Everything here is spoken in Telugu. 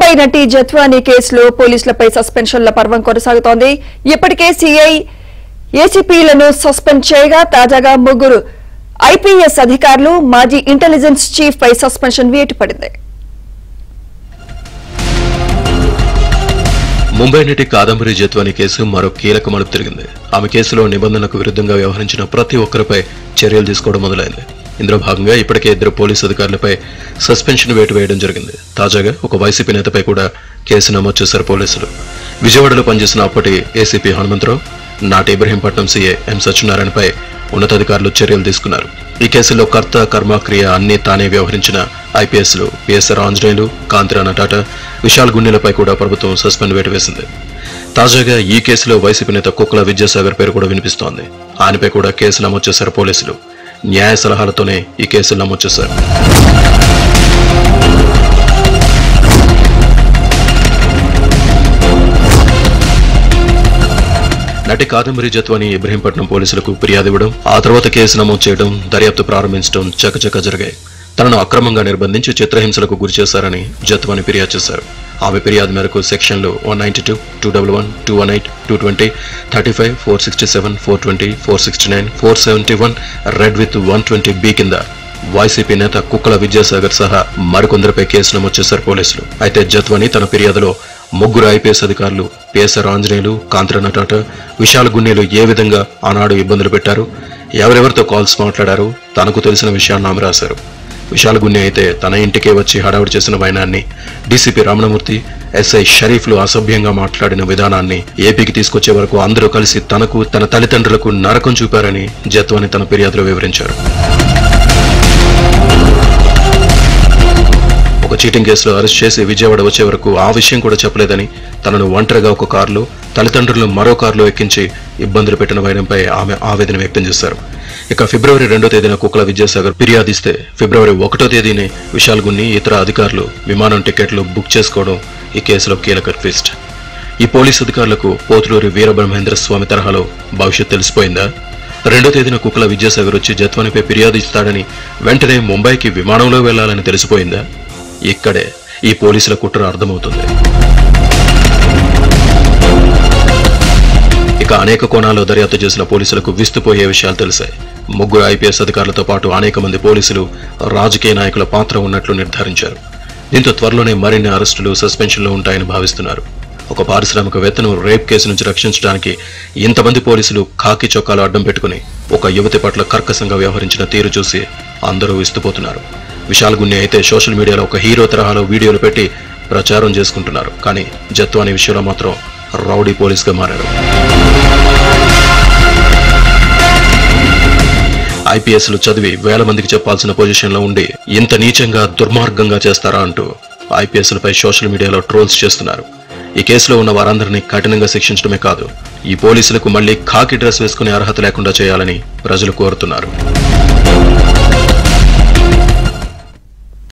ముంబై నటి జత్వానీ కేసులో పోలీసులపై సస్పెన్షన్ల పర్వం కొనసాగుతోంది. ఇప్పటికే సీఐ ఏసీపీలను సస్పెండ్ చేయగా తాజాగా ముగ్గురు ఐపీఎస్ అధికారులు మాజీ ఇంటెలిజెన్స్ చీఫ్ పై సస్పెన్షన్ వేటు పడింది. ముంబై నటి కాదంబరి జత్వానీ కేసు మరో కీలక మలుపు తిరిగింది. ఆమె కేసులో నిబంధనలకు విరుద్ధంగా వ్యవహరించిన ప్రతి ఒక్కరిపై చర్యలు తీసుకోవడం మొదలైంది. ఇందులో భాగంగా ఇప్పటికే 2 పోలీసు అధికారులపై సస్పెన్షన్ వేటు వేయడం జరిగింది. తాజాగా ఒక వైసీపీ నేతపై కూడా కేసు నమోదు చేశారు పోలీసులు. విజయవాడలో పనిచేసిన అప్పటి ఏసీపీ హనుమంతరావు, నాటి ఇబ్రహీంపట్నం సీఏ ఎం సత్యనారాయణపై ఉన్నతాధికారులు చర్యలు తీసుకున్నారు. ఈ కేసులో కర్త కర్మ క్రియ అన్ని తానే వ్యవహరించిన ఐపీఎస్లు పిఎస్ఆర్ ఆంజనేయులు, కాంతిరాణ టాటా, విశాల్ గున్నెలపై కూడా ప్రభుత్వం సస్పెండ్ వేటు వేసింది. తాజాగా ఈ కేసులో వైసీపీ నేత కుక్కల విద్యాసాగర్ పేరు కూడా వినిపిస్తోంది. ఆయనపై కూడా కేసు నమోదు చేశారు పోలీసులు. న్యాయ సలహాలతోనే ఈ కేసులు నమోదు చేశారు. నటి కాదంబరి జత్వానీ ఇబ్రహీంపట్నం పోలీసులకు ఫిర్యాదు ఇవ్వడం, ఆ తర్వాత కేసు నమోదు చేయడం, దర్యాప్తు ప్రారంభించడం చకచక జరిగాయి. తనను అక్రమంగా నిర్బంధించి చిత్రహింసలకు గురిచేశారని జత్వానీ ఫిర్యాదు చేశారు. ఆమె ఫిర్యాదు మేరకు సెక్షన్లు 192, 211, 218, 220, 35, 467, 420, 469, 471 రెడ్ విత్ 120B కింద వైసీపీ నేత కుక్కల విద్యాసాగర్ సహా మరికొందరిపై కేసు నమోదు చేశారు పోలీసులు. అయితే జత్వానీ తన ఫిర్యాదులో ముగ్గురు ఐపీఎస్ అధికారులు పిఎస్ఆర్ ఆంజనేయులు, కాంతిరాణ టాటా, విశాల్ గున్నెలు ఏ విధంగా ఆనాడు ఇబ్బందులు పెట్టారు, ఎవరెవరితో కాల్స్ మాట్లాడారు, తనకు తెలిసిన విషయాన్ని ఆమె రాశారు. విశాల్ గున్నె అయితే తన ఇంటికే వచ్చి హడావుడి చేసిన వైనాన్ని, డీసీపీ రమణమూర్తి, ఎస్ఐ షరీఫ్లు అసభ్యంగా మాట్లాడిన విధానాన్ని ఏపీకి తీసుకొచ్చే వరకు అందరూ కలిసి తనకు, తన తల్లిదండ్రులకు నరకం చూపారని జత్వానీ తన ఫిర్యాదులో వివరించారు. ఒక చీటింగ్ కేసులో అరెస్ట్ చేసి విజయవాడ వచ్చే వరకు ఆ విషయం కూడా చెప్పలేదని, తనను ఒంటరిగా ఒక కారులో, తల్లిదండ్రులను మరో కారులో ఎక్కించి ఇబ్బందులు పెట్టిన వైనంపై ఆమె ఆవేదన వ్యక్తం చేశారు. ఇక ఫిబ్రవరి 2వ తేదీన కుక్కల విద్యాసాగర్ ఫిర్యాదిస్తే ఫిబ్రవరి 1వ తేదీనే విశాల్ గున్ని, ఇతర అధికారులు విమానం టికెట్లు బుక్ చేసుకోవడం ఈ కేసులో కీలక ట్విస్ట్. ఈ పోలీసు అధికారులకు పోతులూరి వీరబ్రహ్మేంద్ర స్వామి తరహాలో భవిష్యత్ తెలిసిపోయిందా? 2వ తేదీన కుక్కల విద్యాసాగర్ వచ్చి జత్వానీపై ఫిర్యాదు ఇస్తాడని వెంటనే ముంబైకి విమానంలో వెళ్లాలని తెలిసిపోయిందా? ఇక్కడే ఈ పోలీసుల కుట్ర అర్థమవుతుంది. ఇక అనేక కోణాల్లో దర్యాప్తు చేసిన పోలీసులకు విస్తుపోయే విషయాలు తెలిసాయి. ముగ్గురు ఐపీఎస్ అధికారులతో పాటు అనేక మంది పోలీసులు, రాజకీయ నాయకుల పాత్ర ఉన్నట్లు నిర్ధారించారు. దీంతో త్వరలోనే మరిన్ని అరెస్టులు, సస్పెన్షన్లు ఉంటాయని భావిస్తున్నారు. ఒక పారిశ్రామికవేత్తను రేప్ కేసు నుంచి రక్షించడానికి ఇంతమంది పోలీసులు ఖాకీ చొక్కాలు అడ్డం పెట్టుకుని ఒక యువతి పట్ల కర్కశంగా వ్యవహరించిన తీరు చూసి అందరూ విస్తుపోతున్నారు. విశాల్ గున్నె అయితే సోషల్ మీడియాలో ఒక హీరో తరహాలో వీడియోలు పెట్టి ప్రచారం చేసుకుంటున్నారు. కానీ జత్వానీ విషయంలో మాత్రం రౌడీ పోలీస్గా మారారు. ఐపీఎస్లు చదివి వేల మందికి చెప్పాల్సిన పొజిషన్లో ఉండి ఇంత నీచంగా, దుర్మార్గంగా చేస్తారా అంటూ ఐపీఎస్లపై సోషల్ మీడియాలో ట్రోల్స్ చేస్తున్నారు. ఈ కేసులో ఉన్న వారందరినీ కఠినంగా శిక్షించడమే కాదు, ఈ పోలీసులకు మళ్లీ ఖాకీ డ్రెస్ వేసుకునే అర్హత లేకుండా చేయాలని ప్రజలు కోరుతున్నారు.